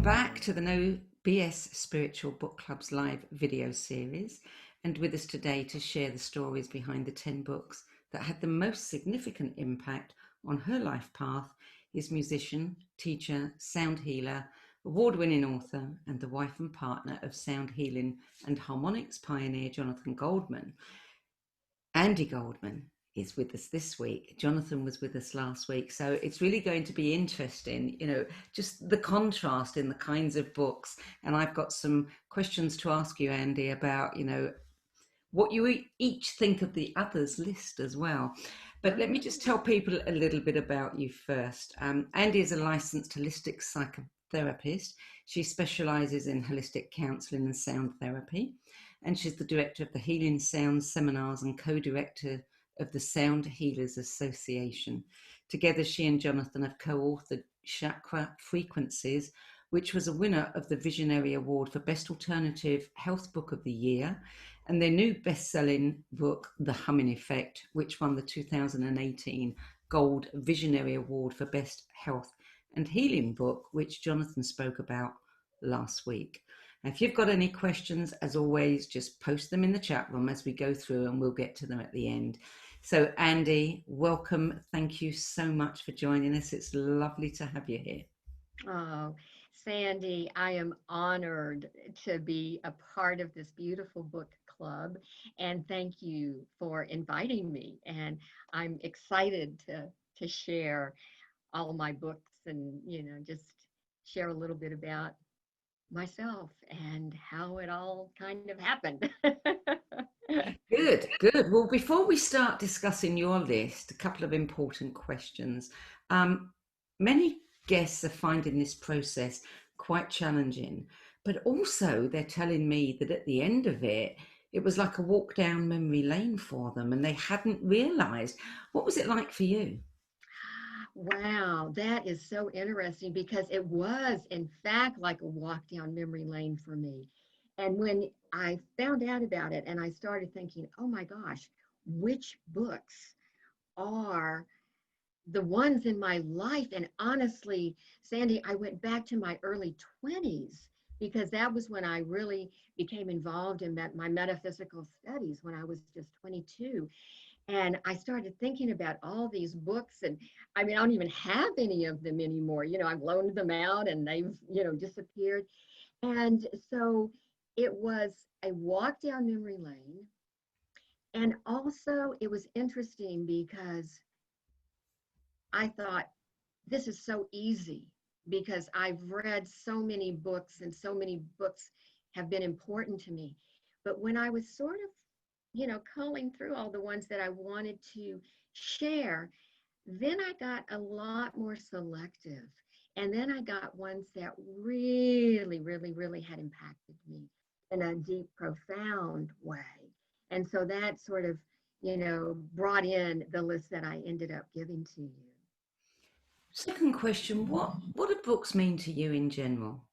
back to the No BS Spiritual Book Club's live video series, and with us today to share the stories behind the 10 books that had the most significant impact on her life path is musician, teacher, sound healer, award-winning author, and the wife and partner of sound healing and harmonics pioneer Jonathan Goldman. Andi Goldman is with us this week. Jonathan was with us last week. So it's really going to be interesting, just the contrast in the kinds of books. And I've got some questions to ask you, Andi, about, what you each think of the other's list as well. But let me just tell people a little bit about you first. Andi is a licensed holistic psychotherapist. She specializes in holistic counseling and sound therapy. And she's the director of the Healing Sound Seminars and co-director of the Sound Healers Association. Together, she and Jonathan have co-authored Chakra Frequencies, which was a winner of the Visionary Award for Best Alternative Health Book of the Year, and their new best-selling book, The Humming Effect, which won the 2018 Gold Visionary Award for Best Health and Healing Book, which Jonathan spoke about last week. And if you've got any questions, as always, just post them in the chat room as we go through and we'll get to them at the end. So Andi, welcome. Thank you so much for joining us. It's lovely to have you here. Oh, Sandie, I am honored to be a part of this beautiful book club, and thank you for inviting me. And I'm excited to share all of my books and, just share a little bit about myself and how it all kind of happened. Good, good. Well, before we start discussing your list, a couple of important questions. Many guests are finding this process quite challenging, but also they're telling me that at the end of it, it was like a walk down memory lane for them and they hadn't realized. What was it like for you? Wow, that is so interesting because it was, in fact, like a walk down memory lane for me. And when I found out about it and I started thinking, oh my gosh, which books are the ones in my life? And honestly, Sandie, I went back to my early 20s because that was when I really became involved in my metaphysical studies when I was just 22. And I started thinking about all these books, and I mean, I don't even have any of them anymore. I've loaned them out and they've, disappeared. And so it was a walk down memory lane. And also, it was interesting because I thought, this is so easy because I've read so many books and so many books have been important to me. But when I was sort of culling through all the ones that I wanted to share, then I got a lot more selective. And then I got ones that really, really, really had impacted me in a deep, profound way. And so that sort of, brought in the list that I ended up giving to you. Second question, what do books mean to you in general?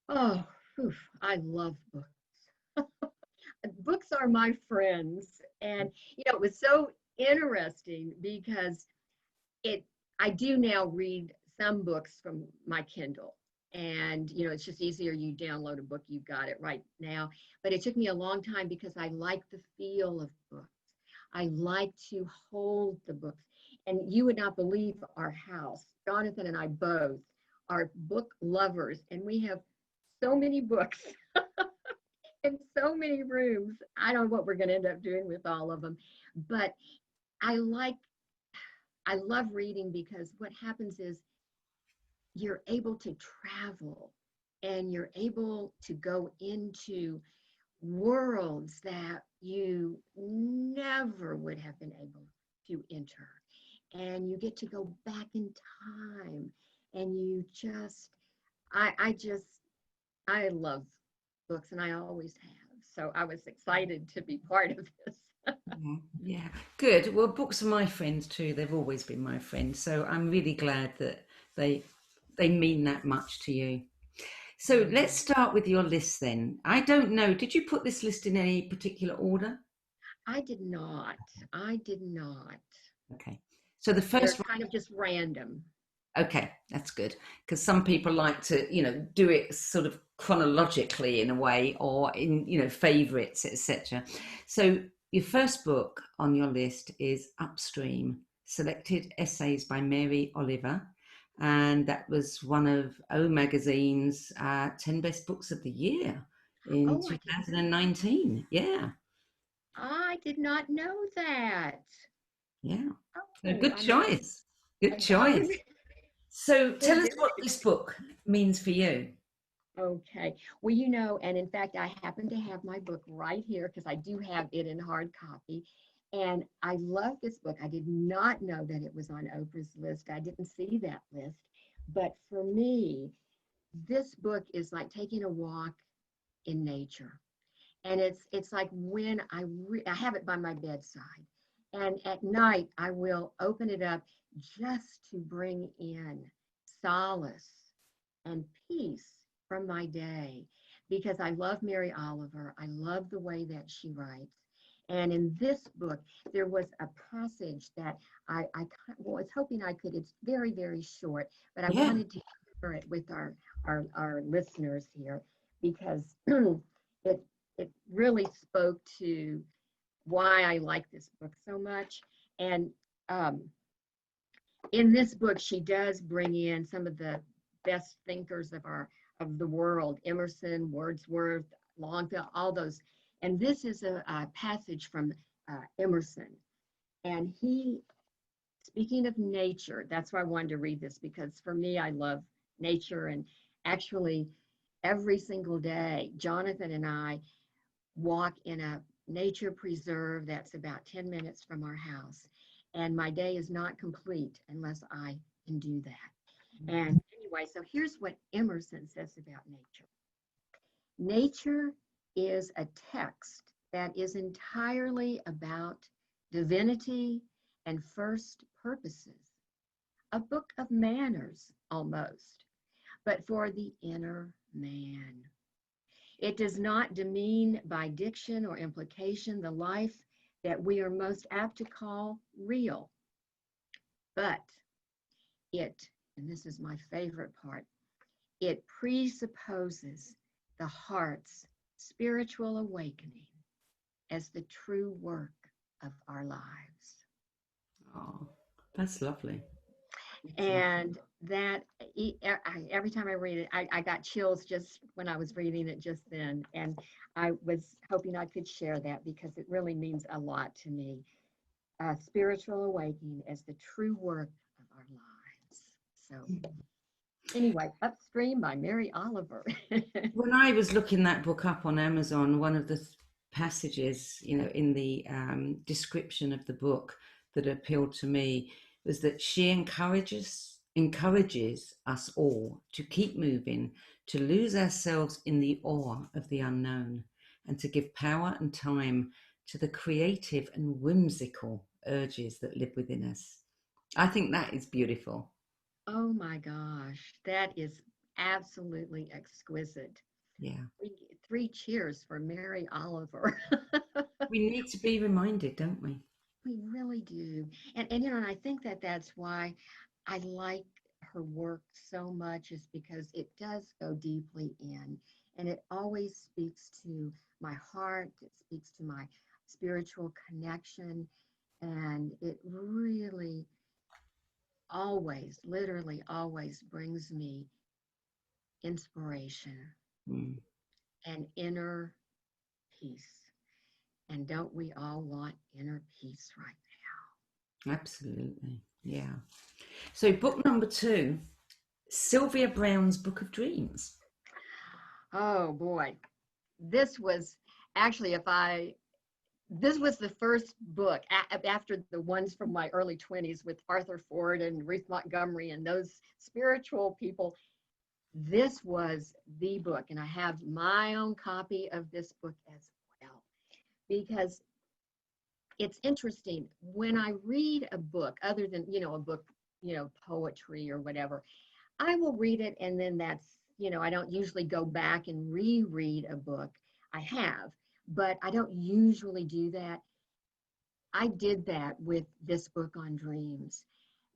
Oh, I love books. Books are my friends. And, it was so interesting because I do now read some books from my Kindle. And, it's just easier. You download a book, you've got it right now. But it took me a long time because I like the feel of books. I like to hold the books. And you would not believe our house. Jonathan and I both are book lovers, and we have so many books in so many rooms. I don't know what we're going to end up doing with all of them, but I love reading because what happens is you're able to travel and you're able to go into worlds that you never would have been able to enter. And you get to go back in time and you just, I love books and I always have. So I was excited to be part of this. Yeah, good. Well, books are my friends too. They've always been my friends. So I'm really glad that they mean that much to you. So let's start with your list then. I don't know, did you put this list in any particular order? I did not. Okay. So the They're first one, kind of just random. Okay, that's good. Because some people like to, do it sort of chronologically in a way, or in, favorites, etc. So your first book on your list is Upstream, Selected Essays by Mary Oliver. And that was one of O Magazine's 10 Best Books of the Year in Oh, I didn't know. 2019. Yeah, I did not know that. yeah. So Oh, good choice. Good oh, choice. So well, tell us very what this book means for you. okay. Well, and in fact, I happen to have my book right here because I do have it in hard copy. And I love this book. I did not know that it was on Oprah's list. I didn't see that list. But for me, this book is like taking a walk in nature. And it's like when I have it by my bedside. And at night, I will open it up just to bring in solace and peace from my day because I love Mary Oliver. I love the way that she writes. And in this book, there was a passage that I was hoping I could, it's very, very short, but I Yeah. wanted to share it with our listeners here because it, it really spoke to why I like this book so much. And um, in this book, she does bring in some of the best thinkers of the world: Emerson, Wordsworth, Longfellow, all those. And this is a passage from Emerson, and he, speaking of nature, that's why I wanted to read this because for me, I love nature, and actually, every single day, Jonathan and I walk in a nature preserve that's about 10 minutes from our house. And my day is not complete unless I can do that. And anyway, so here's what Emerson says about nature. Nature is a text that is entirely about divinity and first purposes, a book of manners almost, but for the inner man. It does not demean by diction or implication the life that we are most apt to call real, but it, and this is my favorite part, it presupposes the heart's spiritual awakening as the true work of our lives. Oh, that's lovely. That's lovely. And that every time I read it, I got chills just when I was reading it just then. And I was hoping I could share that because it really means a lot to me. Spiritual awakening as the true work of our lives. So anyway, Upstream by Mary Oliver. When I was looking that book up on Amazon, one of the passages, in the description of the book that appealed to me was that she encourages us all to keep moving, to lose ourselves in the awe of the unknown, and to give power and time to the creative and whimsical urges that live within us. I think that is beautiful. Oh my gosh, that is absolutely exquisite. Yeah. Three cheers for Mary Oliver. We need to be reminded, don't we? We really do. And I think that that's why I like her work so much is because it does go deeply in and it always speaks to my heart, it speaks to my spiritual connection, and it really always, literally always brings me inspiration Mm. and inner peace. And don't we all want inner peace right Absolutely. Yeah. So, book number two, Sylvia Browne's Book of Dreams. now? Oh boy. This was actually, if I this was the first book after the ones from my early 20s with Arthur Ford and Ruth Montgomery and those spiritual people. This was the book, and I have my own copy of this book as well because it's interesting when I read a book, other than, a book, poetry or whatever, I will read it and then I don't usually go back and reread a book. I have, but I don't usually do that. I did that with this book on dreams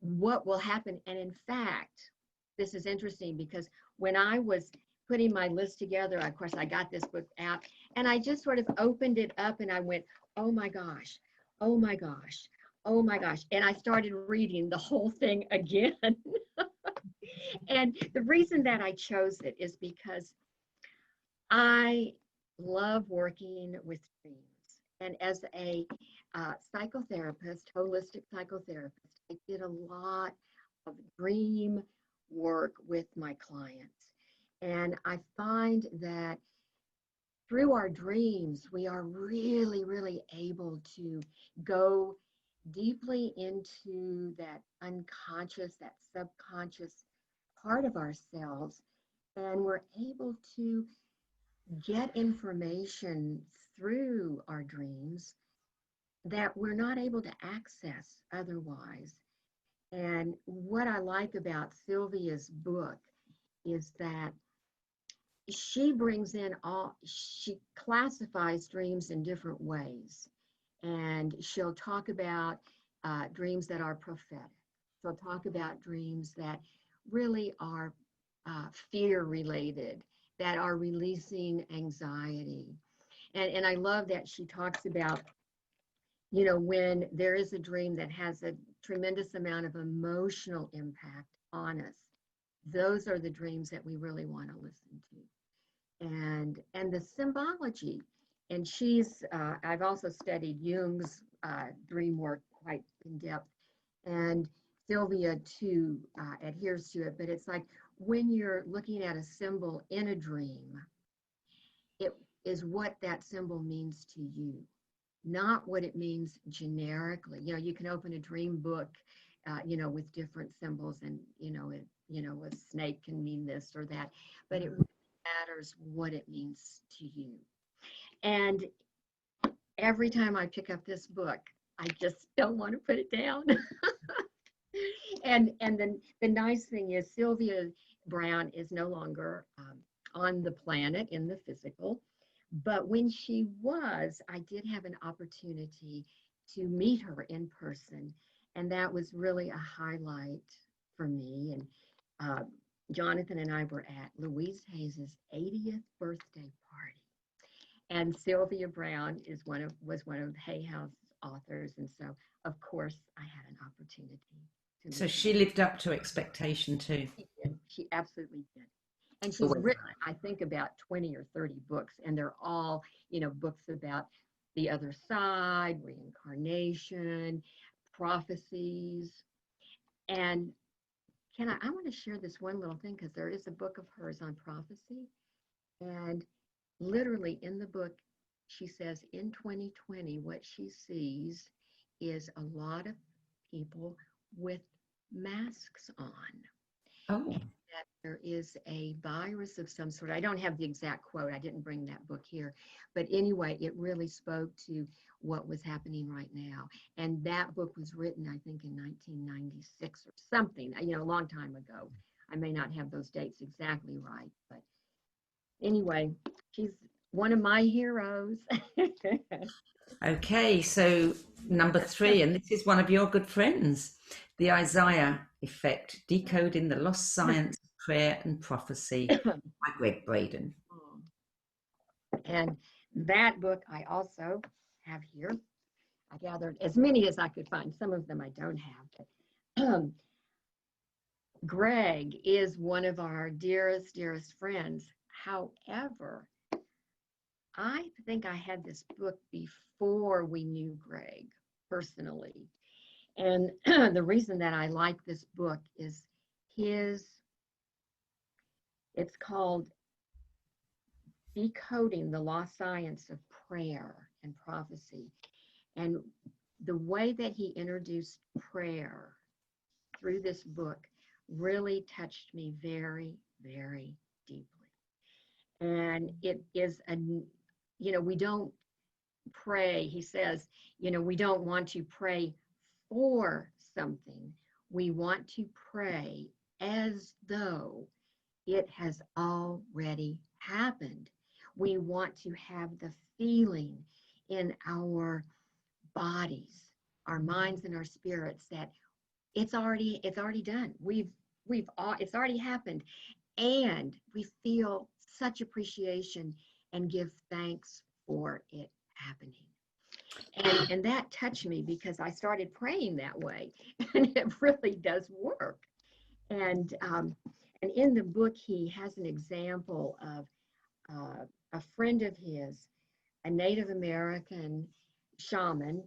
what will happen. And in fact, this is interesting because when I was putting my list together, of course, I got this book out and I just sort of opened it up and I went, oh my gosh, oh my gosh, oh my gosh. And I started reading the whole thing again. And the reason that I chose it is because I love working with dreams. And as a psychotherapist, holistic psychotherapist, I did a lot of dream work with my clients. And I find that through our dreams, we are really, really able to go deeply into that unconscious, that subconscious part of ourselves. And we're able to get information through our dreams that we're not able to access otherwise. And what I like about Sylvia's book is that she classifies dreams in different ways. And she'll talk about dreams that are prophetic. She'll talk about dreams that really are fear related, that are releasing anxiety. And I love that she talks about, when there is a dream that has a tremendous amount of emotional impact on us, those are the dreams that we really want to listen to. And the symbology, and I've also studied Jung's dream work quite in depth, and Sylvia too adheres to it, but it's like when you're looking at a symbol in a dream, it is what that symbol means to you, not what it means generically. You can open a dream book, with different symbols, and a snake can mean this or that, but it really matters what it means to you. And every time I pick up this book, I just don't want to put it down. And then the nice thing is Sylvia Browne is no longer on the planet in the physical. But when she was, I did have an opportunity to meet her in person. And that was really a highlight for me. And Jonathan and I were at Louise Hayes's 80th birthday party. And Sylvia Browne was one of Hay House authors. And so, of course, I had an opportunity to meet So her. she lived up to expectation too. She did. She absolutely did. And she's written, I think, about 20 or 30 books, and they're all, books about the other side, reincarnation, prophecies. And I want to share this one little thing because there is a book of hers on prophecy. And literally in the book, she says in 2020, what she sees is a lot of people with masks on. Oh. That there is a virus of some sort. I don't have the exact quote. I didn't bring that book here. But anyway, it really spoke to what was happening right now. And that book was written, I think, in 1996 or something, a long time ago. I may not have those dates exactly right. But anyway, she's one of my heroes. Okay, so number 3, and this is one of your good friends, The Isaiah Effect, Decoding the Lost Science of Prayer and Prophecy by Greg Braden. And that book I also have here. I gathered as many as I could find. Some of them I don't have. But, Greg is one of our dearest, dearest friends. However, I think I had this book before we knew Greg personally. And the reason that I like this book is it's called Decoding the Lost Science of Prayer and Prophecy. And the way that he introduced prayer through this book really touched me very, very deeply. And it is we don't pray. He says, we don't want to pray for something. We want to pray as though it has already happened. We want to have the feeling in our bodies, our minds, and our spirits that it's already done. We've all it's already happened, and we feel such appreciation and give thanks for it happening. And that touched me because I started praying that way, and it really does work. And and in the book, he has an example of a friend of his, a Native American shaman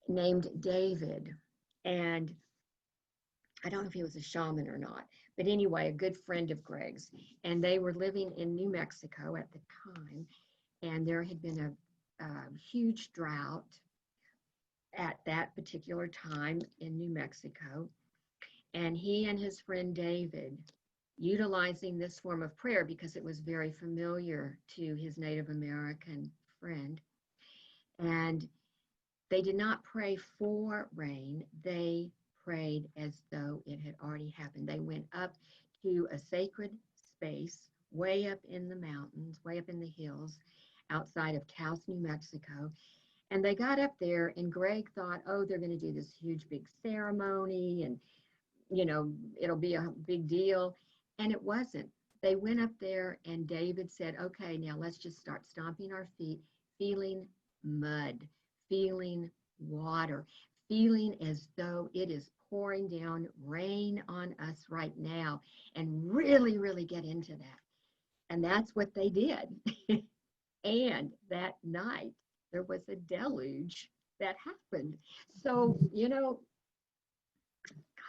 named David. And I don't know if he was a shaman or not, but anyway, a good friend of Greg's. And they were living in New Mexico at the time. And there had been a huge drought at that particular time in New Mexico. And he and his friend David, utilizing this form of prayer because it was very familiar to his Native American friend, and they did not pray for rain, they prayed as though it had already happened. They went up to a sacred space way up in the mountains, way up in the hills outside of Taos, New Mexico. And they got up there, and Greg thought, oh, they're going to do this huge big ceremony, and it'll be a big deal. And it wasn't. They went up there, and David said, okay, now let's just start stomping our feet, feeling mud, feeling water, feeling as though it is pouring down rain on us right now, and really, really get into that. And that's what they did. And that night, there was a deluge that happened. So,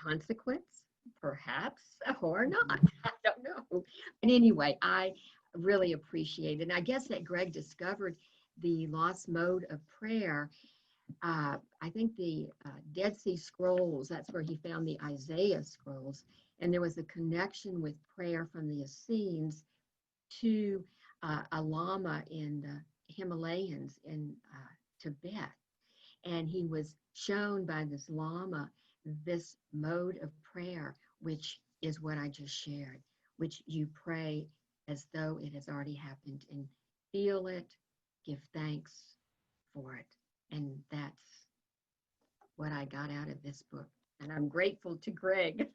consequence, perhaps, or not. I don't know. But anyway, I really appreciate it. And I guess that Greg discovered the lost mode of prayer. I think the Dead Sea Scrolls, that's where he found the Isaiah scrolls. And there was a connection with prayer from the Essenes to a Lama in the Himalayas in Tibet. And he was shown by this Lama this mode of prayer, which is what I just shared, which you pray as though it has already happened and feel it, give thanks for it. And that's what I got out of this book. And I'm grateful to Greg.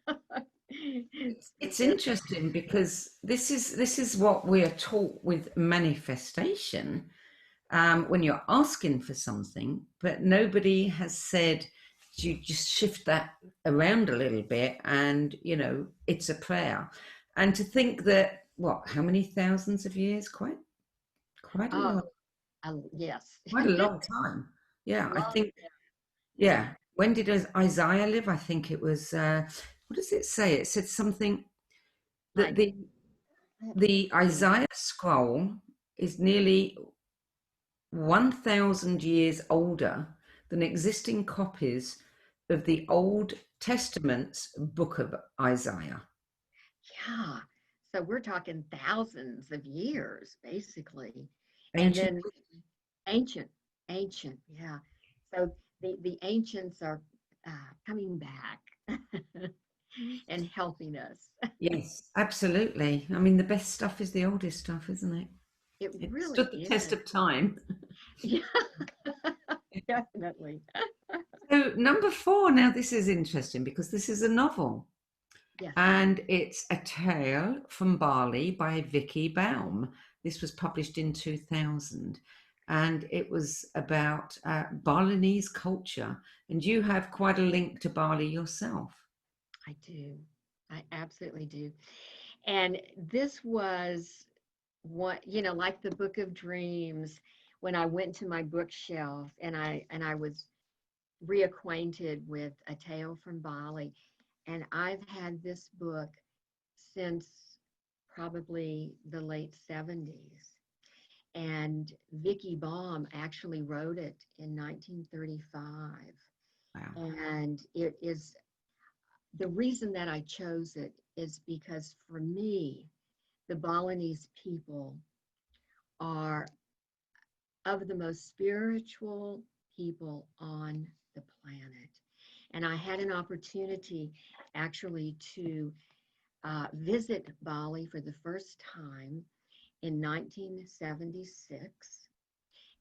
It's interesting because this is what we are taught with manifestation, when you're asking for something, but nobody has said you just shift that around a little bit, and it's a prayer. And to think that, how many thousands of years? Quite a Oh, lot. yes. Quite a long time. Yeah, I Long, think. yeah. Yeah. When did Isaiah live? I think it was. What does it say? It said something that Like, the Isaiah scroll is nearly 1,000 years older than existing copies of the Old Testament's book of Isaiah. yeah. So we're talking thousands of years, basically. And Ancient. then ancient, ancient, yeah. So the ancients are coming back and helping us. Yes, absolutely. I mean, the best stuff is the oldest stuff, isn't it? It It really stood the test is. of time. Yeah, definitely. So, number 4, now this is interesting because this is a novel. Yes. And it's A Tale from Bali by Vicky Baum. This was published in 2000. And it was about Balinese culture. And you have quite a link to Bali yourself. I do. I absolutely do. And this was what, like the Book of Dreams, when I went to my bookshelf and I was reacquainted with A Tale from Bali. And I've had this book since probably the late 70s. And Vicky Baum actually wrote it in 1935. Wow. And it is the reason that I chose it is because for me, the Balinese people are of the most spiritual people on the planet. And I had an opportunity actually to visit Bali for the first time in 1976.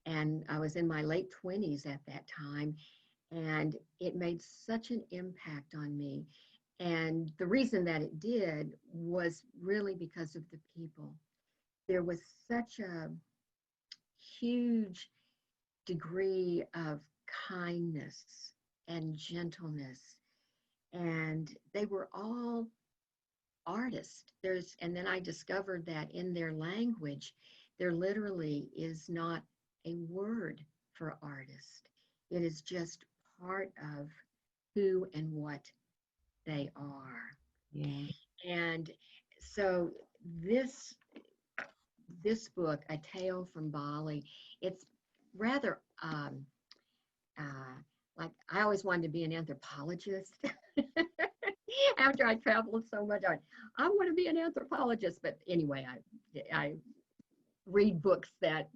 And I was in my late 20s at that time. And it made such an impact on me. And the reason that it did was really because of the people. There was such a huge degree of kindness and gentleness. And they were all artists. And then I discovered that in their language, there literally is not a word for artist. It is just part of who and what they are. Yeah. And so this this book, A Tale from Bali, it's rather uh, like I always wanted to be an anthropologist. After I traveled so much, I want to be an anthropologist. But anyway, I read books that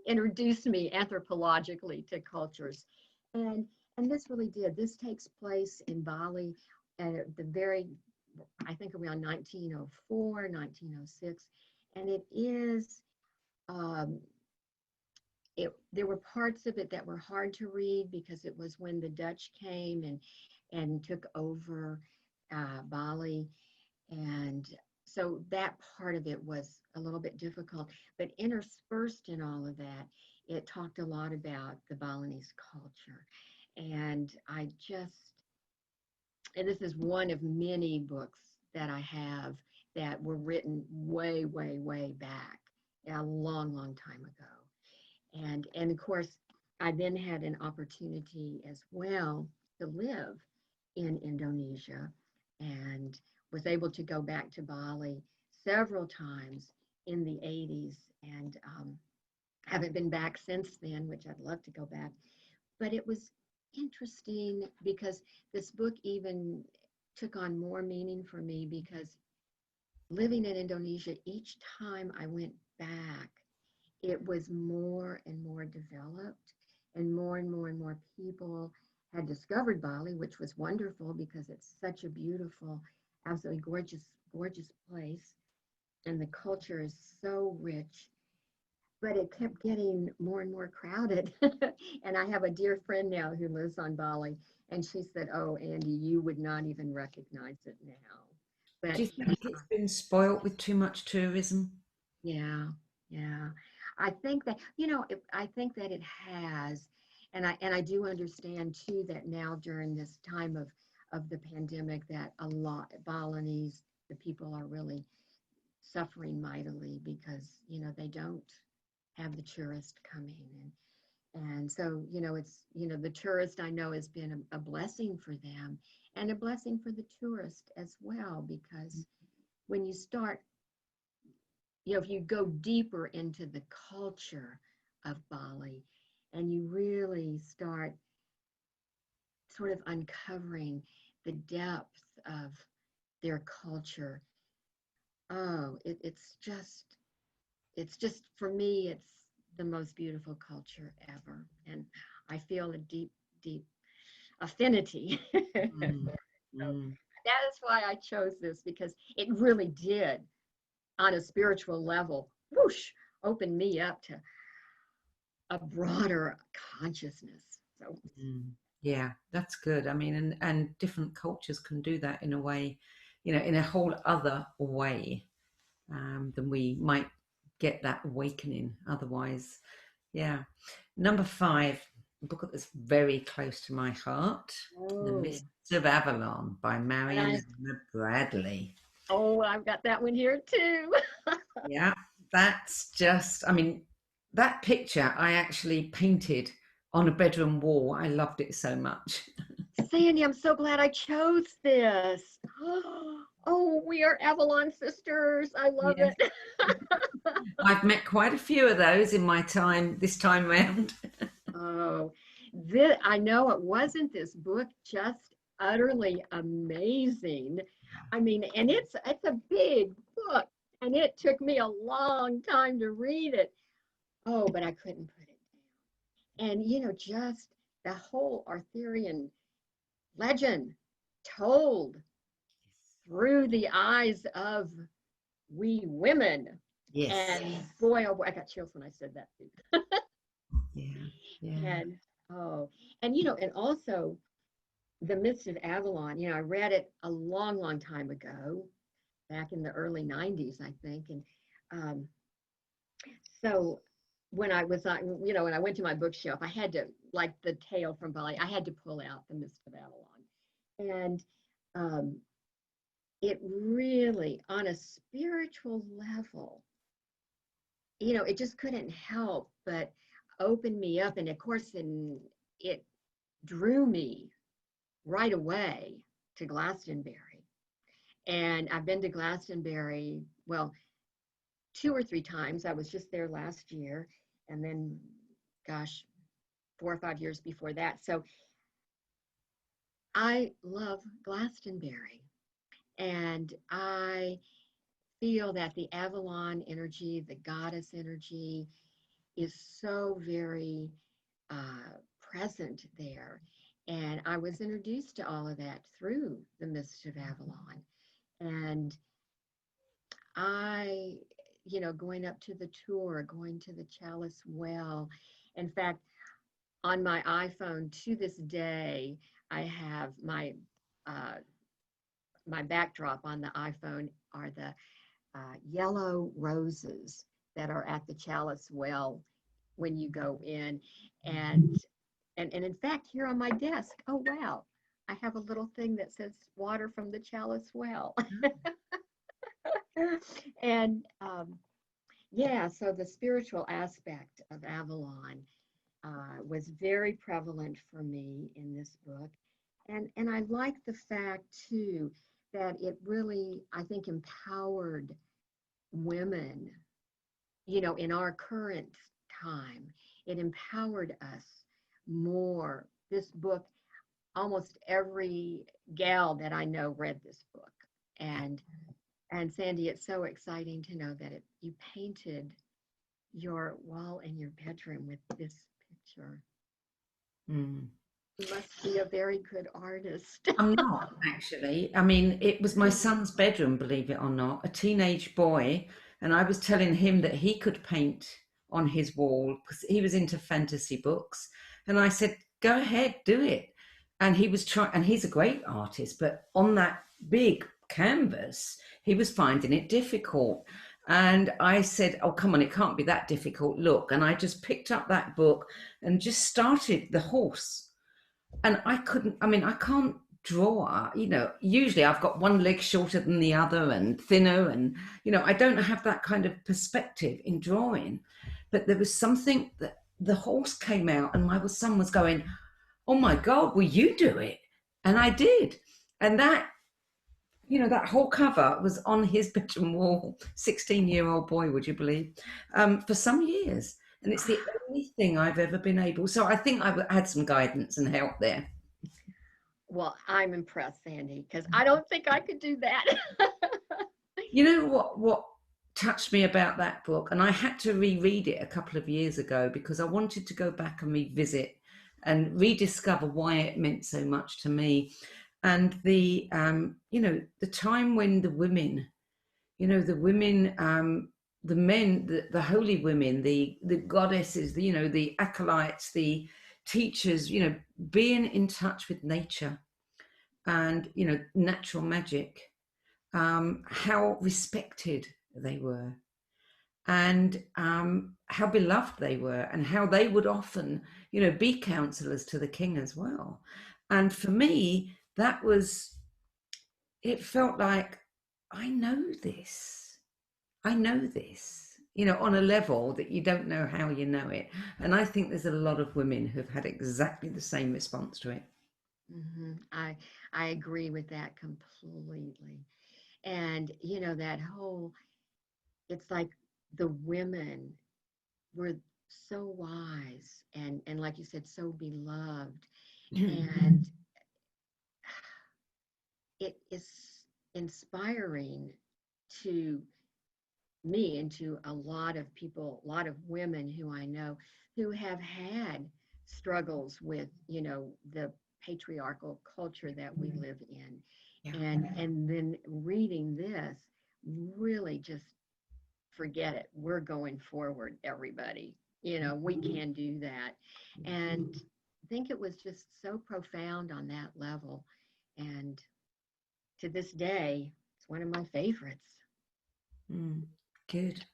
introduce me anthropologically to cultures, and and this really did. This takes place in Bali at the very, I think, around 1904, 1906, and it is. Um, there were parts of it that were hard to read because it was when the Dutch came and took over Bali, and so that part of it was a little bit difficult. But interspersed in all of that, it talked a lot about the Balinese culture, and and this is one of many books that I have that were written way, way, way back, a long, long time ago. And of course, I then had an opportunity as well to live in Indonesia and was able to go back to Bali several times in the 80s, and haven't been back since then, which I'd love to go back. But it was interesting because this book even took on more meaning for me because living in Indonesia, each time I went back, it was more and more developed, and more and more and more people had discovered Bali, which was wonderful because it's such a beautiful, absolutely gorgeous, gorgeous place. And the culture is so rich, but it kept getting more and more crowded. And I have a dear friend now who lives on Bali, and she said, "Oh, Andy, you would not even recognize it now." Do But you think it's been spoilt with too much tourism? yeah, yeah. I think that, I think that it has. And I do understand too that now during this time of the pandemic that a lot Balinese, the people are really suffering mightily because, they don't have the tourist coming. And so, the tourist I know has been a blessing for them and a blessing for the tourist as well, because when you start, if you go deeper into the culture of Bali and you really start sort of uncovering the depth of their culture, oh, it's just, for me, it's the most beautiful culture ever. And I feel a deep, deep affinity. Mm, So mm. that is why I chose this, because it really did, on a spiritual level, whoosh, open me up to a broader consciousness. So, Mm. Yeah, that's good. I mean, and different cultures can do that in a way, in a whole other way, than we might get that awakening otherwise. Yeah. Number 5, a book that's very close to my heart, The oh, Mystery of Avalon by and Marion Zimmer Bradley. I've got that one here too. Yeah, that's just, I mean, that picture I actually painted on a bedroom wall. I loved it so much. Sandy, I'm so glad I chose this. Oh, we are Avalon sisters. I love Yes, it. I've met quite a few of those in my time, this time round. Oh, this, I know it wasn't this book just utterly amazing. I mean, and it's a big book, and it took me a long time to read it. Oh, but I couldn't put it down. And just the whole Arthurian legend told through the eyes of we women. Yes. And boy, oh boy, I got chills when I said that too. Yeah. Yeah. And Oh, and and also the Mystery of Avalon, I read it a long, long time ago, back in the early 90s, I think. And um, so when I was on, when I went to my bookshelf, I had to, like the tale from Bali, I had to pull out the Mystery of Avalon. And um, it really, on a spiritual level, it just couldn't help but open me up. And of course, it drew me right away to Glastonbury. And I've been to Glastonbury, well, 2 or 3 times. I was just there last year. And then, gosh, 4 or 5 years before that. So I love Glastonbury. And I feel that the Avalon energy, the goddess energy, is so very present there. And I was introduced to all of that through the Mist of Avalon. And I, going up to the tour, going to the Chalice Well. In fact, on my iPhone to this day, I have uh, my backdrop on the iPhone are the yellow roses that are at the Chalice Well when you go in. And and in fact, here on my desk, oh wow, I have a little thing that says water from the Chalice Well. And yeah, so the spiritual aspect of Avalon was very prevalent for me in this book. And I like the fact too that it really, I think, empowered women, in our current time. It empowered us more. This book, almost every gal that I know read this book. And and Sandie, it's so exciting to know that you painted your wall in your bedroom with this picture. Mm. You must be a very good artist. I'm not actually. I mean, it was my son's bedroom, believe it or not, a teenage boy, and I was telling him that he could paint on his wall because he was into fantasy books, and I said, "Go ahead, do it." And he was trying, and he's a great artist, but on that big canvas, he was finding it difficult. And I said, "Oh, come on, it can't be that difficult. Look." And I just picked up that book and just started the horse, and I couldn't, I mean, I can't draw, usually I've got one leg shorter than the other and thinner, and I don't have that kind of perspective in drawing. But there was something that the horse came out, and my son was going, "Oh my God, will you do it?" And I did. And that whole cover was on his bedroom wall, 16-year-old boy, would you believe, for some years. And it's the only thing I've ever been able. So I think I had some guidance and help there. Well, I'm impressed, Sandie, because I don't think I could do that. You know what touched me about that book, and I had to reread it a couple of years ago because I wanted to go back and revisit and rediscover why it meant so much to me. And the time when the women, the women, the men, the holy women, the goddesses, the acolytes, the teachers, being in touch with nature and natural magic, how respected they were, and how beloved they were, and how they would often be counselors to the king as well. And for me, it felt like I know this. I know this, on a level that you don't know how you know it. And I think there's a lot of women who've had exactly the same response to it. I agree with that completely. And that whole, it's like the women were so wise and like you said, so beloved. And it is inspiring to me and to a lot of people, a lot of women who I know who have had struggles with, the patriarchal culture that we live in. Yeah. And then reading this, really just forget it. We're going forward, everybody. We can do that. And think it was just so profound on that level. And to this day, it's one of my favorites. Good.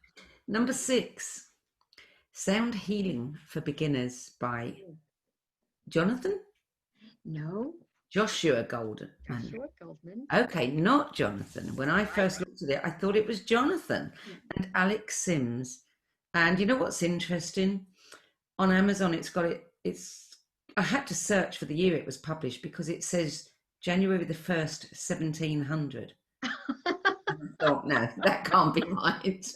Number 6, Sound Healing for Beginners by Jonathan? No, Joshua Goldman. Joshua Goldman. Okay, not Jonathan. When I first looked at it, I thought it was Jonathan and Alex Sims. And you know what's interesting? On Amazon, I had to search for the year it was published because it says January the 1st, 1700. I thought, no, that can't be right.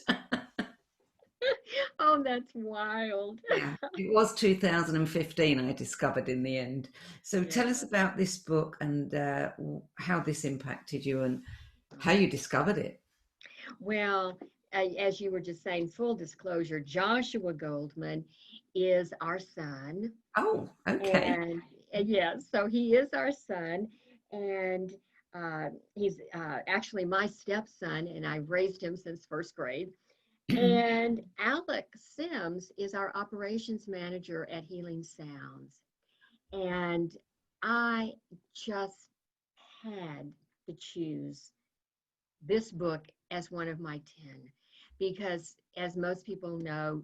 Oh, that's wild. Yeah, it was 2015, I discovered in the end. So tell us Yeah. about this book and how this impacted you and how you discovered it. Well, as you were just saying, full disclosure, Joshua Goldman is our son. Oh, okay. And yes, so he is our son. And he's actually my stepson, and I've raised him since first grade. And Alex Sims is our operations manager at Healing Sounds. And I just had to choose this book as one of my 10 because, as most people know,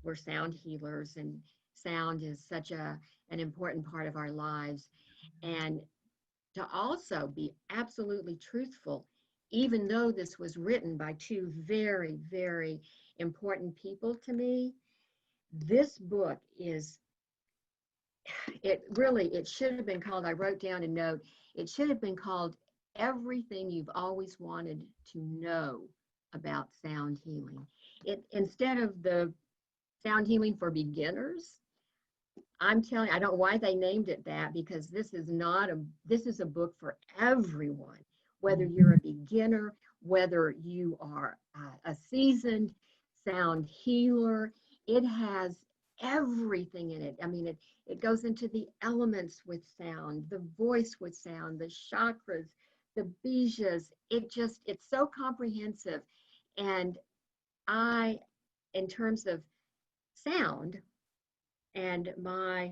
we're sound healers, and sound is such an important part of our lives. And to also be absolutely truthful, even though this was written by two very, very important people to me, this book it should have been called, I wrote down a note, it should have been called Everything You've Always Wanted to Know About Sound Healing. Instead of the Sound Healing for Beginners, I'm telling you, I don't know why they named it that, because this is a book for everyone, whether you're a beginner, whether you are a seasoned sound healer. It has everything in it. I mean, it goes into the elements with sound, the voice with sound, the chakras, the bijas. It's so comprehensive. And in terms of sound, and my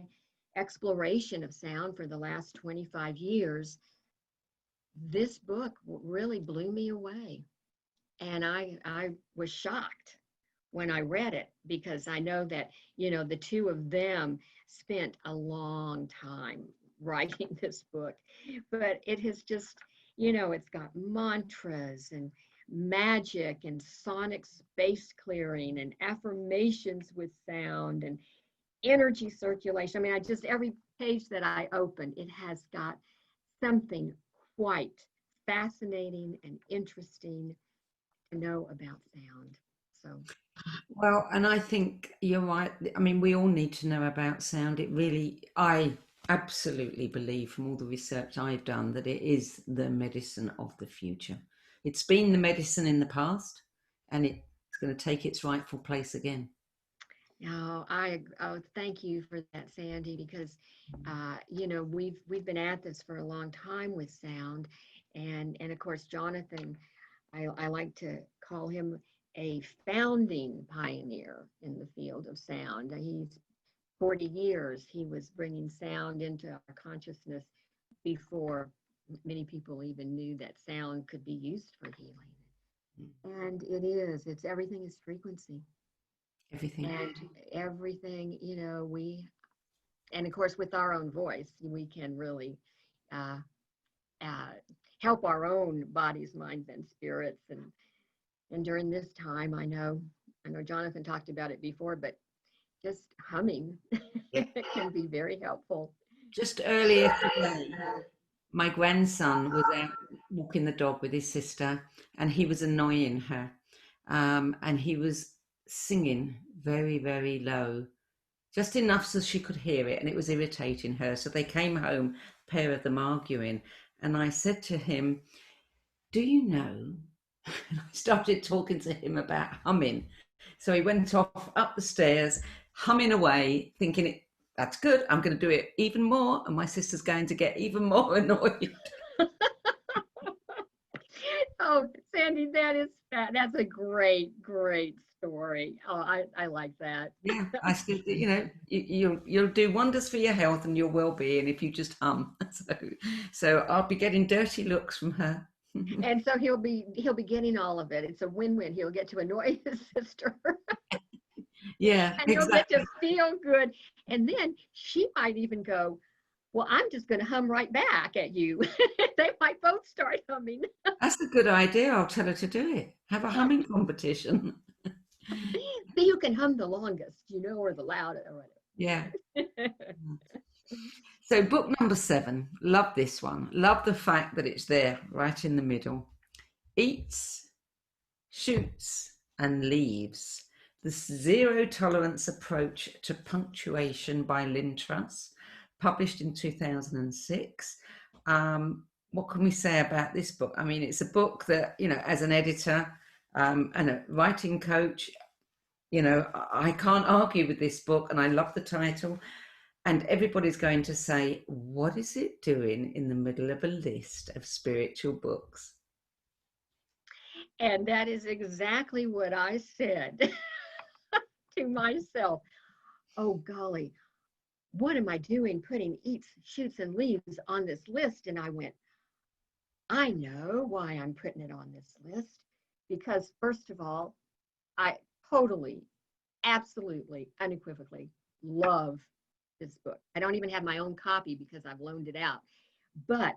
exploration of sound for the last 25 years, this book really blew me away. And I was shocked when I read it, because I know that, the two of them spent a long time writing this book. But it has just, it's got mantras and magic and sonic space clearing and affirmations with sound and energy circulation. I mean, every page that I open, it has got something quite fascinating and interesting to know about sound. So, Well, and I think you're right. I mean, we all need to know about sound. I absolutely believe from all the research I've done that it is the medicine of the future. It's been the medicine in the past, and it's going to take its rightful place again. no, thank you for that, Sandie, because we've been at this for a long time with sound, and of course Jonathan, I like to call him a founding pioneer in the field of sound. He's 40 years he was bringing sound into our consciousness before many people even knew that sound could be used for healing. And everything is frequency. Everything. And everything, and of course, with our own voice, we can really uh, help our own bodies, minds, and spirits. And during this time, I know Jonathan talked about it before, but just humming can be very helpful. Just earlier today, my grandson was out walking the dog with his sister, and he was annoying her, and he was singing very, very low, just enough so she could hear it, and it was irritating her. So they came home, a pair of them arguing, and I said to him, do you know? And I started talking to him about humming. So he went off up the stairs, humming away, thinking, that's good, I'm going to do it even more, and my sister's going to get even more annoyed. Oh, Sandie, that's a great, great story. Oh, I like that. Yeah, I still, you'll do wonders for your health and your well-being if you just hum. So I'll be getting dirty looks from her. And so he'll be getting all of it. It's a win-win. He'll get to annoy his sister Yeah, and he'll get to exactly. feel good. And then she might even go, well, I'm just going to hum right back at you. They might both start humming. That's a good idea. I'll tell her to do it. Have a humming competition. See who can hum the longest, or the loudest or Yeah. whatever. So book number 7. Love this one. Love the fact that it's there right in the middle. Eats, shoots, and leaves. The Zero Tolerance Approach to Punctuation by Lynn Truss, published in 2006. What can we say about this book? I mean, it's a book that, as an editor and a writing coach, I can't argue with this book, and I love the title. And everybody's going to say, what is it doing in the middle of a list of spiritual books? And that is exactly what I said to myself. Oh, golly, what am I doing putting eats, shoots, and leaves on this list? And I went, I know why I'm putting it on this list. Because, first of all, I totally, absolutely, unequivocally love this book. I don't even have my own copy because I've loaned it out. But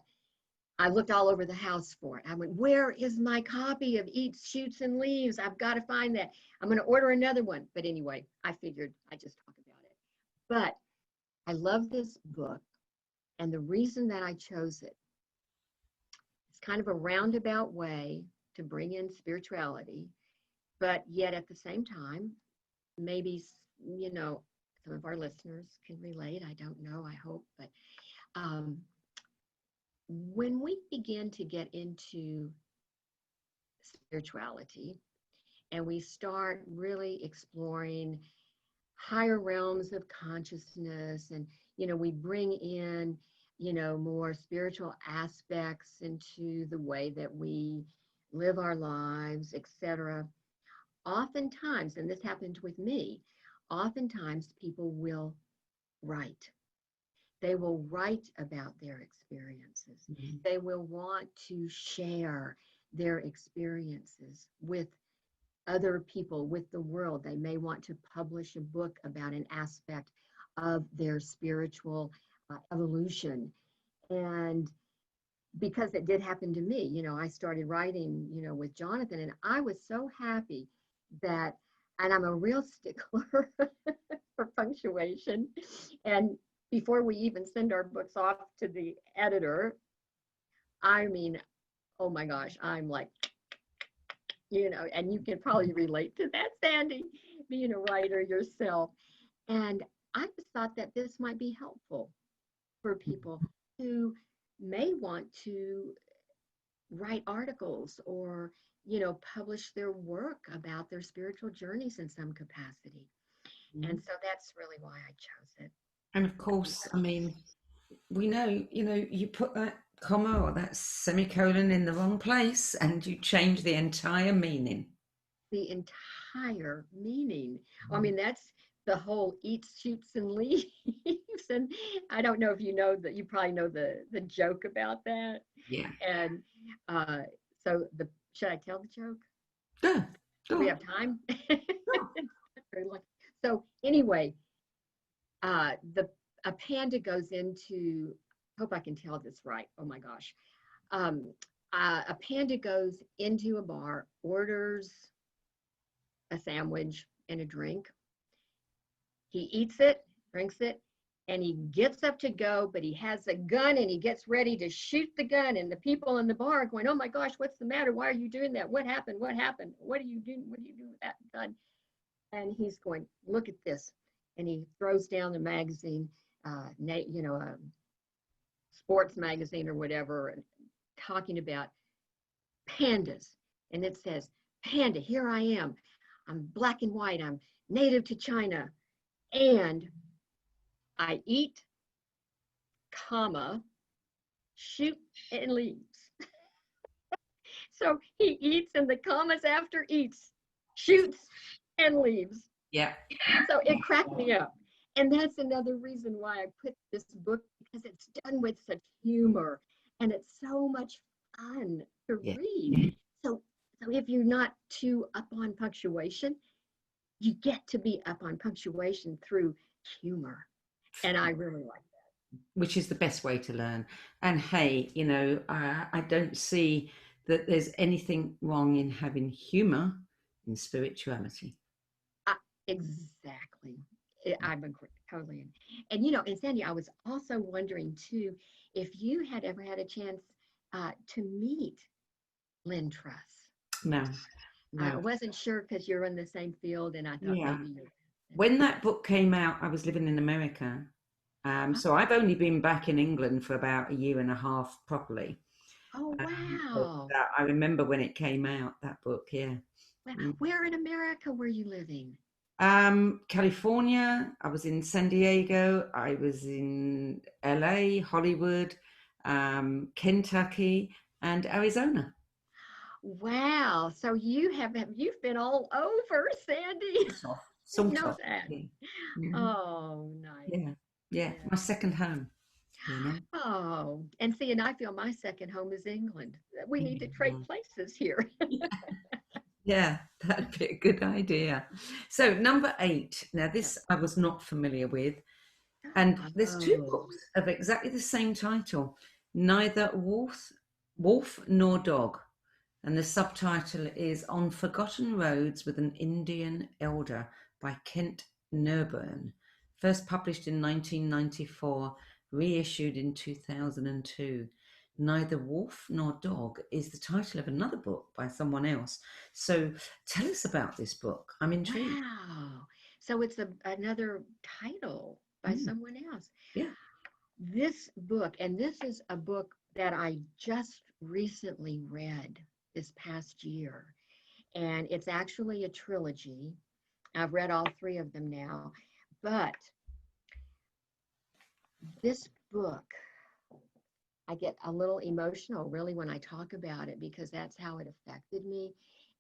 I looked all over the house for it. I went, where is my copy of Eats, Shoots, and Leaves? I've got to find that. I'm going to order another one. But anyway, I figured I'd just talk about it. But I love this book. And the reason that I chose it, it's kind of a roundabout way to bring in spirituality, but yet at the same time, maybe, some of our listeners can relate. I don't know, I hope. But um, when we begin to get into spirituality and we start really exploring higher realms of consciousness, and we bring in more spiritual aspects into the way that we live our lives, etc. Oftentimes, and this happened with me, oftentimes people will write. They will write about their experiences. Mhm. They will want to share their experiences with other people, with the world. They may want to publish a book about an aspect of their spiritual evolution. And because it did happen to me, I started writing, with Jonathan, and I was so happy that, and I'm a real stickler for punctuation. And before we even send our books off to the editor, I mean, oh my gosh, I'm like, and you can probably relate to that, Sandie, being a writer yourself. And I just thought that this might be helpful for people who may want to write articles or, publish their work about their spiritual journeys in some capacity. And Mhm. so that's really why I chose it. And of course, I mean, we know, you put that comma or that semicolon in the wrong place and you change the entire meaning. The entire meaning. I mean, that's the whole eats, shoots, and leaves. And I don't know if you know that, you probably know the joke about that. Yeah. And uh, so should I tell the joke? Go, Do go we on. have time? Go. So anyway, the a panda goes into. Hope I can tell this right. Oh my gosh. Um, a panda goes into a bar, orders a sandwich and a drink. He eats it, drinks it, and he gets up to go, but he has a gun and he gets ready to shoot the gun. And the people in the bar are going, oh my gosh, what's the matter? Why are you doing that? What happened? What happened? What are you doing? What are you doing with that gun? And he's going, look at this. And he throws down the magazine, a sports magazine or whatever, and talking about pandas. And it says, panda, here I am. I'm black and white. I'm native to China. And I eat, comma, shoot, and leaves. So he eats, and the commas after eats, shoots, and leaves. Yeah. So it cracked me up. And that's another reason why I put this book, because it's done with such humor and it's so much fun to Yeah. read. So, so if you're not too up on punctuation, you get to be up on punctuation through humor. And I really like Which is the best way to learn. And hey, I don't see that there's anything wrong in having humor in spirituality. exactly. I'm agree, totally. And and Sandy, I was also wondering too if you had ever had a chance to meet Lynn Truss. No, I no. wasn't sure because you're in the same field, and I thought Yeah. maybe you're. When that book came out, I was living in America. So I've only been back in England for about a year and a half properly. Oh, But wow. I remember when it came out, that book, yeah. Well, Mm. where in America were you living? California, I was in San Diego, I was in LA, Hollywood, Kentucky, and Arizona. Wow. So you've been all over, Sandy. Sort of. Didn't Sort know of. that. Yeah. Mhm. Oh, nice. Yeah. Yeah. Yeah. My second home, you know. Oh, and see, and I feel my second home is England. We need to trade Yeah. places here. Yeah, that'd be a good idea. So, number 8. Now, Yeah. this I was not familiar with. And there's two Oh, books of exactly the same title, Neither Wolf Nor Dog. And the subtitle is On Forgotten Roads with an Indian Elder by Kent Nerburn. First published in 1994, reissued in 2002. Neither Wolf Nor Dog is the title of another book by someone else. So tell us about this book. I'm intrigued. wow. So it's another title by Mm, someone else. yeah. This book, and this is a book that I just recently read this past year, and it's actually a trilogy. I've read all three of them now, but this book, I get a little emotional really when I talk about it because that's how it affected me.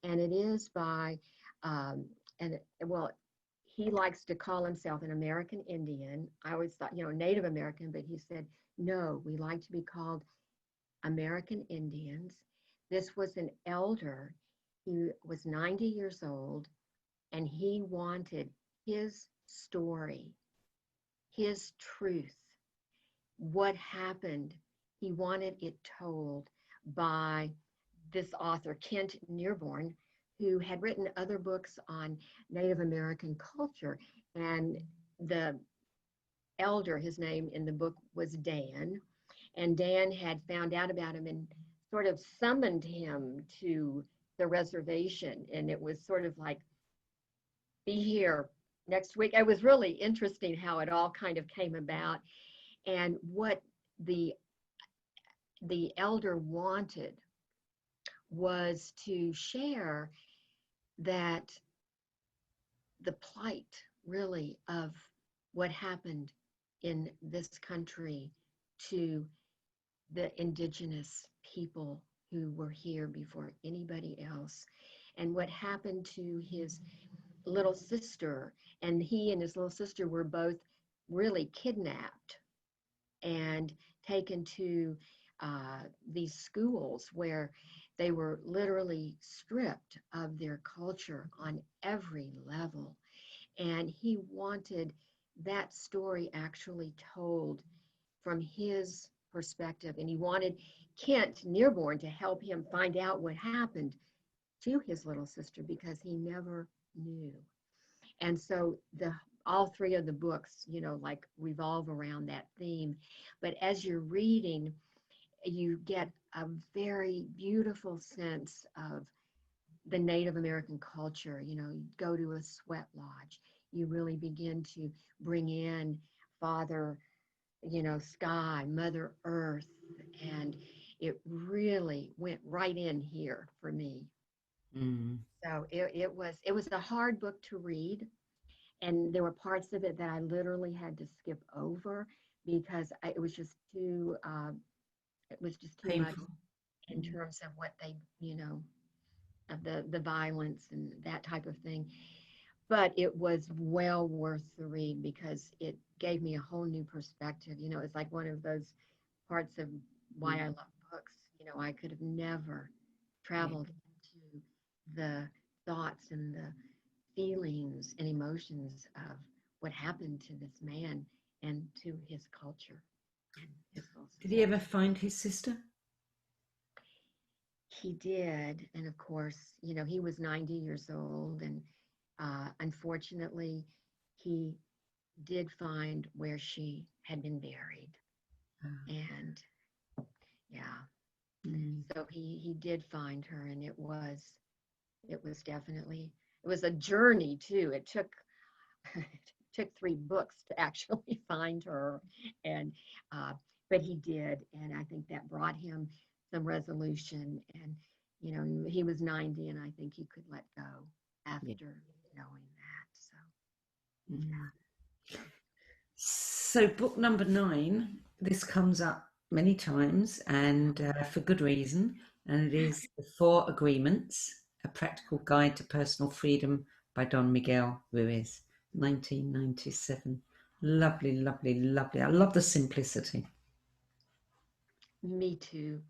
And it is by, um, and well, he likes to call himself an American Indian. I always thought, Native American, but he said, no, we like to be called American Indians. This was an elder. He was 90 years old and he wanted his story, his truth, what happened. He wanted it told by this author, Kent Nearborn, who had written other books on Native American culture. And the elder, his name in the book was Dan, and Dan had found out about him and sort of summoned him to the reservation. And it was sort of like, be here next week. It was really interesting how it all kind of came about and what the the elder wanted was to share that the plight really of what happened in this country to the indigenous people who were here before anybody else and what happened to his little sister. And he and his little sister were both really kidnapped and taken to these schools where they were literally stripped of their culture on every level. And he wanted that story actually told from his perspective. And he wanted Kent Nearborn to help him find out what happened to his little sister because he never knew. And so the all three of the books, like revolve around that theme. But as you're reading, you get a very beautiful sense of the Native American culture. You go to a sweat lodge, you really begin to bring in Father, Sky, Mother Earth, and it really went right in here for me. Mm. So it was a hard book to read, and there were parts of it that I literally had to skip over because it was just too much. Painful. in terms of what they, of the violence and that type of thing. But it was well worth the read because it gave me a whole new perspective. It's like one of those parts of why I love books. I could have never traveled into the thoughts and the feelings and emotions of what happened to this man and to his culture and his whole Did he society. ever find his sister? He did, and of course, he was 90 years old, and unfortunately, he did find where she had been buried, and yeah, so he did find her, and it was definitely, it was a journey too. It took it took 3 books to actually find her, and but he did, and I think that brought him some resolution. And he was 90, and I think he could let go after knowing that. So yeah. So, book number 9, this comes up many times and for good reason, and it is The 4 Agreements, A Practical Guide to Personal Freedom by Don Miguel Ruiz, 1997. Lovely, lovely, lovely. I love the simplicity. Me too,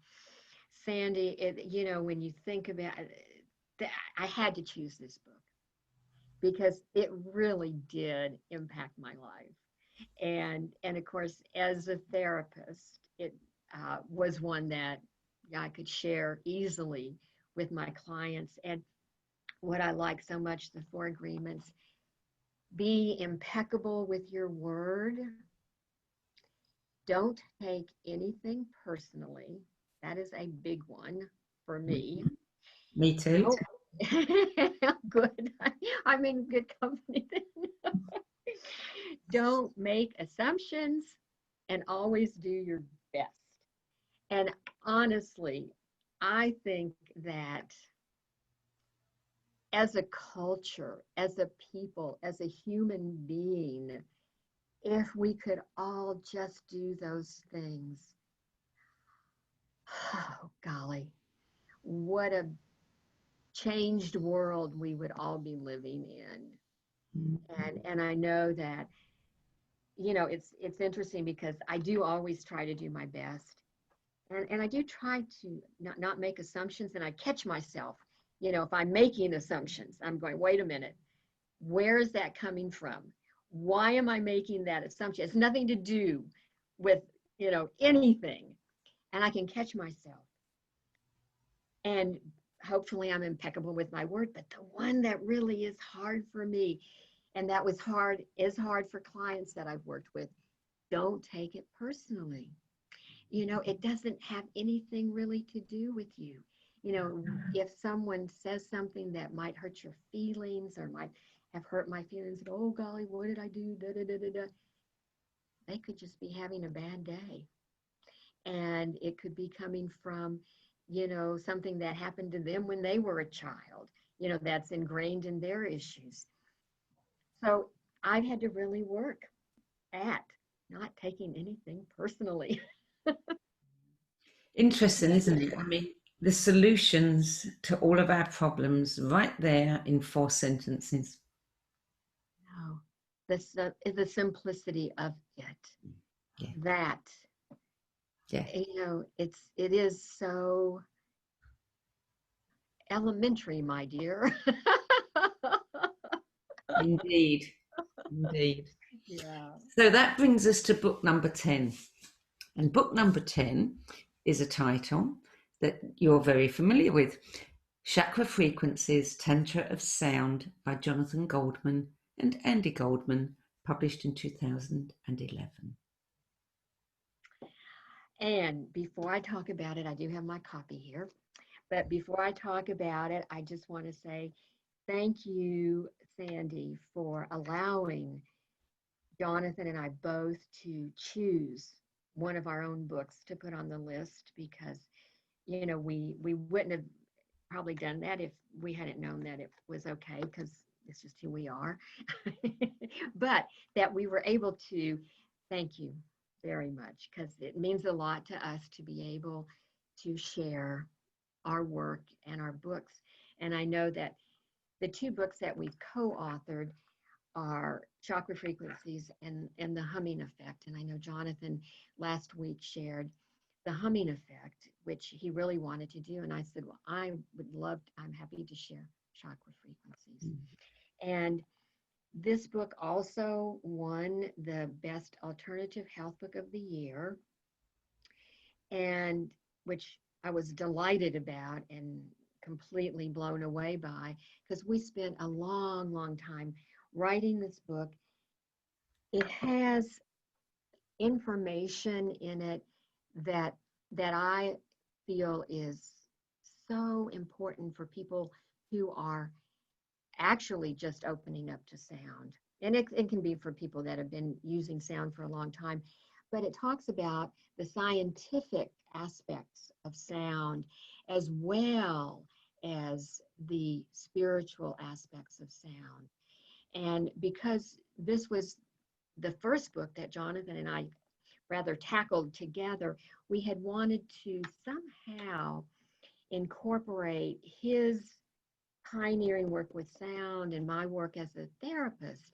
Sandie. When you think about it, I had to choose this book because it really did impact my life. And of course, as a therapist, it was one that I could share easily with my clients. And what I like so much, the 4 agreements: be impeccable with your word, don't take anything personally. That is a big one for me. Me too. Don't good. I'm in good company then. Don't make assumptions and always do your best. And honestly, I think that as a culture, as a people, as a human being, if we could all just do those things, oh golly, what a changed world we would all be living in. And I know that, it's interesting because I do always try to do my best. And I do try to not make assumptions, and I catch myself. If I'm making assumptions, I'm going, wait a minute, where is that coming from? Why am I making that assumption? It's nothing to do with, anything. And I can catch myself. And hopefully I'm impeccable with my word. But the one that really is hard for me, and that is hard for clients that I've worked with, don't take it personally. It doesn't have anything really to do with you. If someone says something that might hurt your feelings or might have hurt my feelings, oh golly, what did I do? Da, da, da, da, da. They could just be having a bad day. And it could be coming from, something that happened to them when they were a child, that's ingrained in their issues. So I've had to really work at not taking anything personally. Interesting, isn't it? I mean, the solutions to all of our problems right there in 4 sentences. No, the simplicity of it. Yeah. That, Yeah. it is so elementary, my dear. Indeed. Indeed. Yeah. So that brings us to book number 10. And book number 10 is a title that you're very familiar with: Chakra Frequencies, Tantra of Sound by Jonathan Goldman and Andi Goldman, published in 2011. And before I talk about it, I do have my copy here. But before I talk about it, I just want to say thank you, Sandie, for allowing Jonathan and I both to choose one of our own books to put on the list, because we wouldn't have probably done that if we hadn't known that it was okay, because it's just who we are. But that we were able to, thank you very much, because it means a lot to us to be able to share our work and our books. And I know that the two books that we've co-authored are Chakra Frequencies and The Humming Effect. And I know Jonathan last week shared The Humming Effect, which he really wanted to do. And I said, well, I'm happy to share Chakra Frequencies. And this book also won the Best Alternative Health Book of the Year, and which I was delighted about and completely blown away by, because we spent a long, long time writing this book. It has information in it that I feel is so important for people who are actually just opening up to sound. And it can be for people that have been using sound for a long time, but it talks about the scientific aspects of sound as well as the spiritual aspects of sound. And because this was the first book that Jonathan and I rather tackled together, we had wanted to somehow incorporate his pioneering work with sound and my work as a therapist.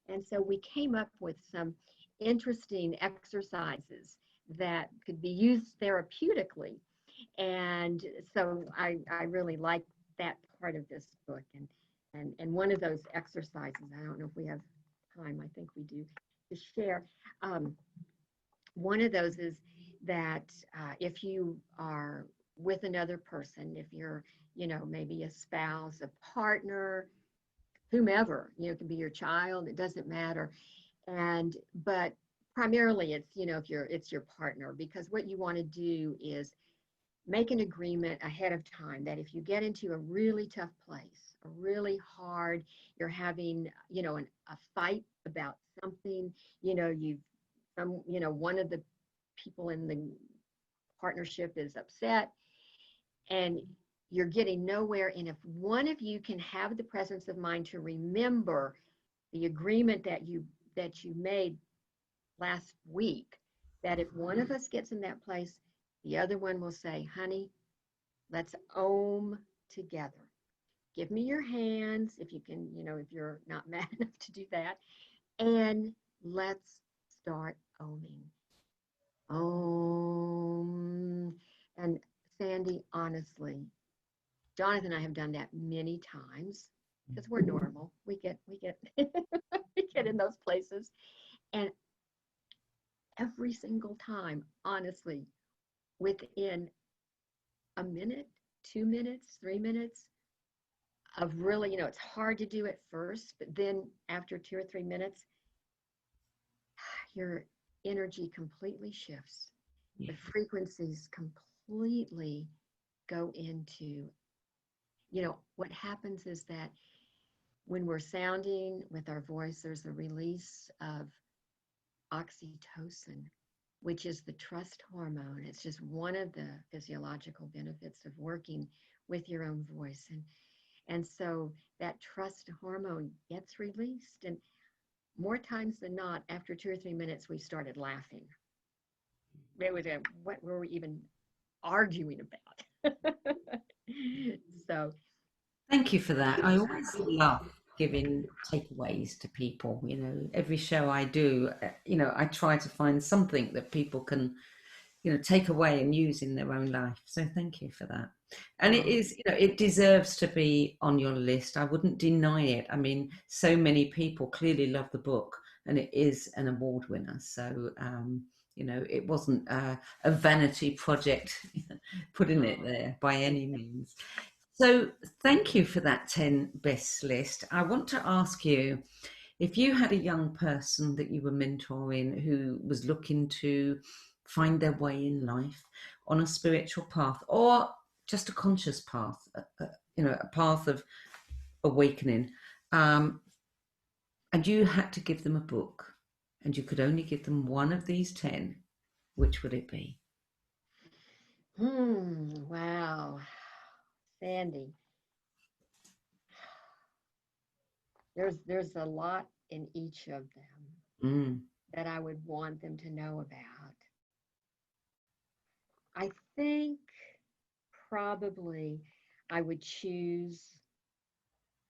And so we came up with some interesting exercises that could be used therapeutically. And so I really like that part of this book. And one of those exercises, I don't know if we have time, I think we do, to share. One of those is that if you are with another person, if you're, maybe a spouse, a partner, whomever, it can be your child, it doesn't matter. But primarily it's, if it's your partner, because what you want to do is make an agreement ahead of time that if you get into a really tough place, a really hard, you're having, a fight about something, one of the people in the partnership is upset and you're getting nowhere. And if one of you can have the presence of mind to remember the agreement that you made last week, that if one of us gets in that place, the other one will say, honey, let's ohm together. Give me your hands if you can, if you're not mad enough to do that. And let's start ohming. Om. And Sandie, honestly, Jonathan and I have done that many times because we're normal. We get we get in those places. And every single time, honestly, within a minute, 2 minutes, 3 minutes of really, it's hard to do at first, but then after 2 or 3 minutes, your energy completely shifts. The frequencies completely go into, what happens is that when we're sounding with our voice, there's a release of oxytocin, which is the trust hormone. It's just one of the physiological benefits of working with your own voice. And so that trust hormone gets released. And more times than not, after 2 or 3 minutes, we started laughing. It was what were we even arguing about? So Thank you for that. I always love giving takeaways to people. Every show I do, I try to find something that people can, take away and use in their own life. So thank you for that. And it is, it deserves to be on your list. I wouldn't deny it. I mean, so many people clearly love the book, and it is an award winner. So, it wasn't a vanity project putting it there by any means. So thank you for that 10 best list. I want to ask you, if you had a young person that you were mentoring who was looking to find their way in life on a spiritual path or just a conscious path, a path of awakening, and you had to give them a book and you could only give them one of these 10, which would it be? Wow. Sandie, there's a lot in each of them that I would want them to know about. I think probably I would choose,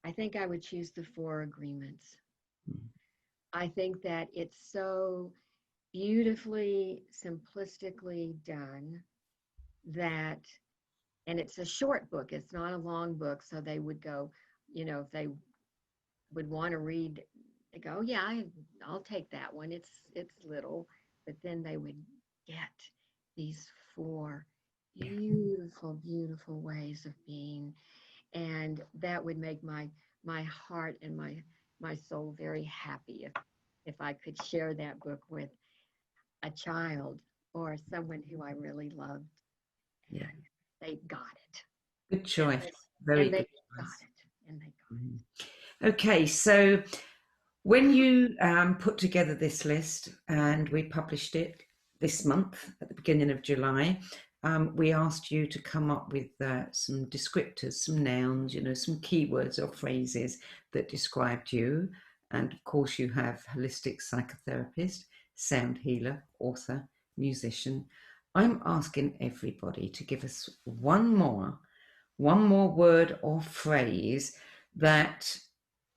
I think I would choose the Four Agreements. I think that it's so beautifully, simplistically done that, and it's a short book, it's not a long book. So they would go, if they would want to read, they go, oh, yeah, I'll take that one. It's little, but then they would get these four Yeah. beautiful, beautiful ways of being, and that would make my heart and my soul very happy if I could share that book with a child or someone who I really loved, Yeah. and they got it, Good and choice. they Very and they good got choice. it, and they got Mhm. Okay, so when you put together this list and we published it this month at the beginning of July, we asked you to come up with some descriptors, some nouns, some keywords or phrases that described you. And of course, you have holistic psychotherapist, sound healer, author, musician. I'm asking everybody to give us one more word or phrase that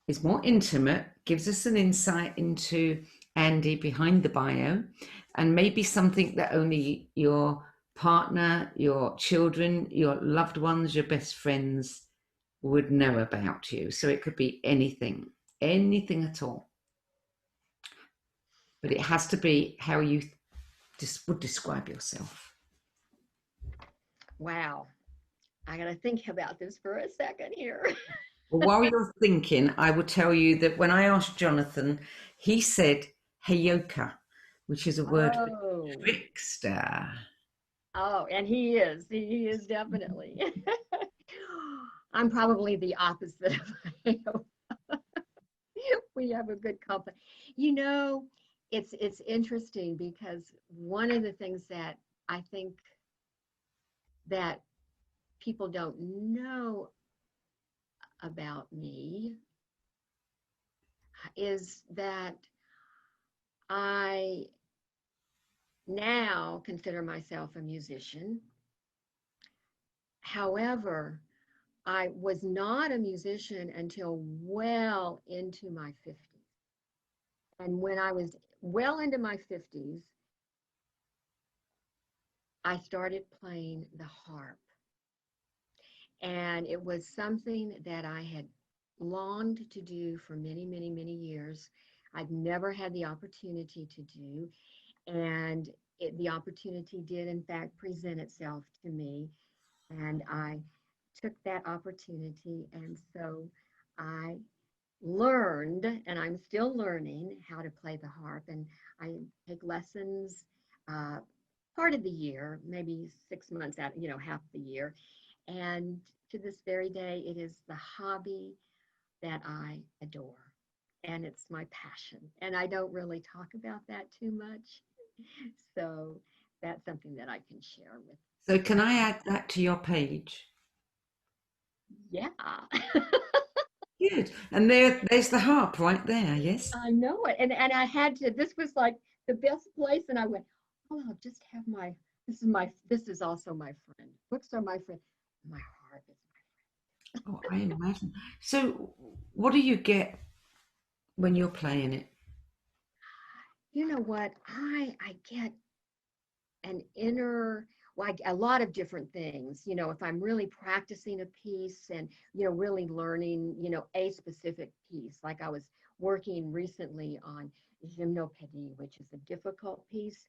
is more intimate, gives us an insight into Andi behind the bio, and maybe something that only your partner, your children, your loved ones, your best friends would know about you. So it could be anything, anything at all. But it has to be how you would describe yourself. Wow. I got to think about this for a second here. Well, while you're thinking, I will tell you that when I asked Jonathan, he said Heyoka, which is a word for Oh, trickster. oh, and he is definitely. I'm probably the opposite of him. We have a good company. You know, it's interesting because one of the things that I think that people don't know about me is that I now consider myself a musician. However, I was not a musician until well into my 50s. And when I was well into my 50s, I started playing the harp. And it was something that I had longed to do for many, many, many years. I'd never had the opportunity to do. And the opportunity did, in fact, present itself to me. And I took that opportunity. And so I learned, and I'm still learning how to play the harp. And I take lessons uh, part of the year, maybe 6 months out, half the year. And to this very day, it is the hobby that I adore. And it's my passion. And I don't really talk about that too much. So that's something that I can share with. So can I add that to your page? Yeah. Good. And there's the harp right there, yes? I know it. And I had to, this was like the best place. And I went, oh, I'll just have this is also my friend. Books are my friend. My heart is Oh, I imagine. So what do you get when you're playing it? you know what? I get an inner, like a lot of different things. If I'm really practicing a piece and, really learning, a specific piece, like I was working recently on gymnopédie, which is a difficult piece,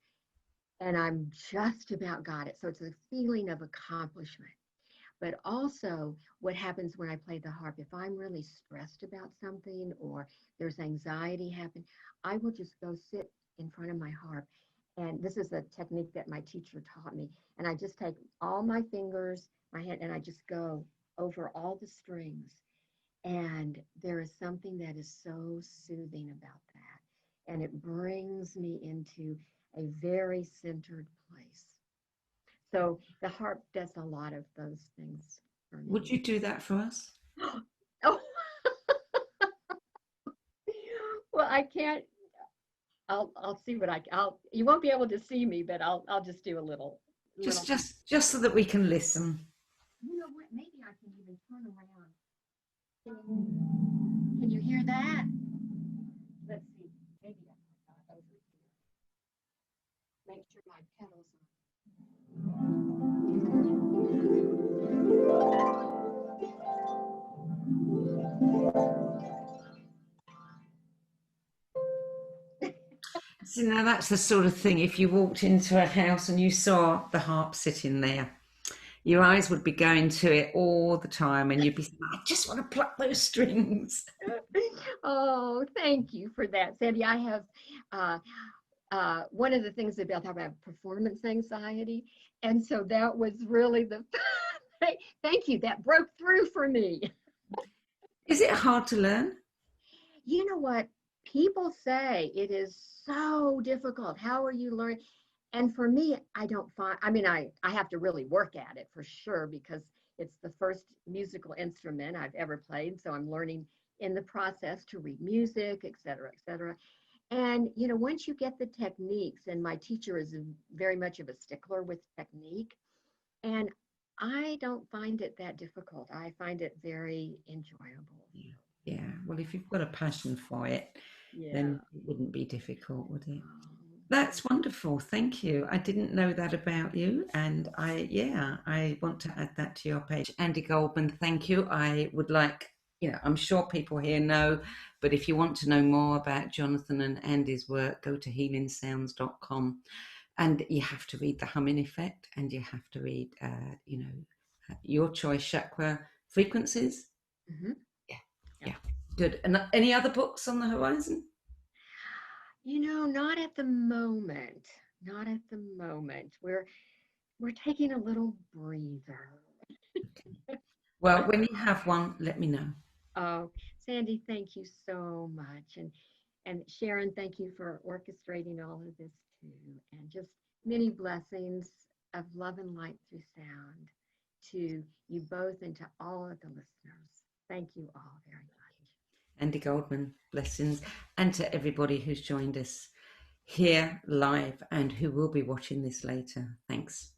and I'm just about got it. So it's a feeling of accomplishment. But also, what happens when I play the harp, if I'm really stressed about something or there's anxiety happening, I will just go sit in front of my harp. And this is a technique that my teacher taught me. And I just take all my fingers, my hand, and I just go over all the strings. And there is something that is so soothing about that. And it brings me into a very centered place. So the harp does a lot of those things for Would me. you do that for us? Oh, well, I can't. I'll see what I'll. You won't be able to see me, but I'll just do a little. Just so that we can listen. know what? Maybe I can even turn around. Can you hear that? Let's see. Maybe I got over here. Make sure my pedals are. So now that's the sort of thing, if you walked into a house and you saw the harp sitting there, your eyes would be going to it all the time and you'd be saying, I just want to pluck those strings. Oh, thank you for that, Sandie. I have one of the things about how I have performance anxiety. And so that was really the, thank you, that broke through for me. Is it hard to learn? You know what? People say it is so difficult. How are you learning? And for me, I don't find, I mean, I have to really work at it for sure because it's the first musical instrument I've ever played. So I'm learning in the process to read music, et cetera, et cetera. And, you know, once you get the techniques, and my teacher is very much of a stickler with technique, and I don't find it that difficult. I find it very enjoyable. Yeah. Well, if you've got a passion for it, Yeah. then it wouldn't be difficult, would it? Thank That's wonderful. Thank you. I didn't know that about you. And I want to add that to your page. Andi Goldman, thank you. I would like, I'm sure people here know, but if you want to know more about Jonathan and Andi's work, go to healingsounds.com. And you have to read The Humming Effect, and you have to read, Your Choice Chakra Frequencies. Mm-hmm. Yeah. Yeah. Good. And any other books on the horizon? You know, not at the moment. Not at the moment. We're taking a little breather. Well, when you have one, let me know. Oh, Sandie, thank you so much. And Sharon, thank you for orchestrating all of this too. And just many blessings of love and light through sound to you both and to all of the listeners. Thank you all very much. Andi Goldman, blessings, and to everybody who's joined us here live and who will be watching this later. Thanks.